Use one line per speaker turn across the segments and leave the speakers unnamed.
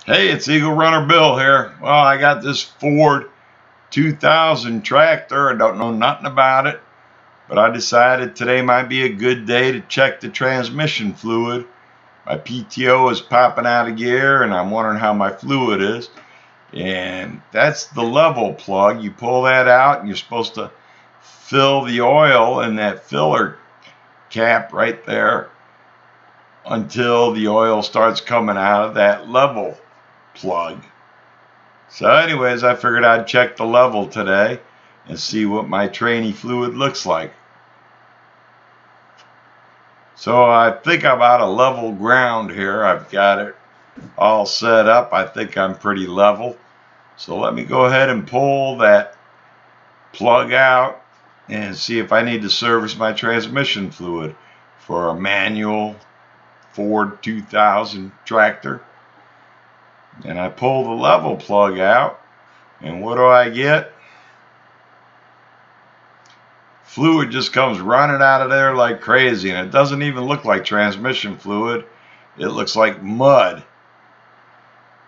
Hey, it's Eagle Runner Bill here. Well, I got this Ford 2000 tractor. I don't know nothing about it, but I decided today might be a good day to check the transmission fluid. My PTO is popping out of gear and I'm wondering how my fluid is. And that's the level plug. You pull that out and you're supposed to fill the oil in that filler cap right there until the oil starts coming out of that level plug. So anyways, I figured I'd check the level today and see what my trainee fluid looks like. So I think I'm out of level ground here. I've got it all set up. I think I'm pretty level. So let me go ahead and pull that plug out and see if I need to service my transmission fluid for a manual Ford 2000 tractor. And I pull the level plug out, and what do I get? Fluid just comes running out of there like crazy, and it doesn't even look like transmission fluid. It looks like mud.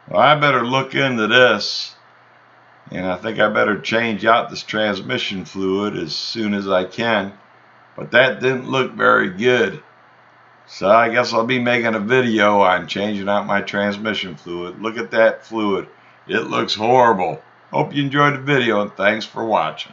Well, I better look into this, and I think I better change out this transmission fluid as soon as I can. But that didn't look very good. So I guess I'll be making a video on changing out my transmission fluid. Look at that fluid. It looks horrible. Hope you enjoyed the video and thanks for watching.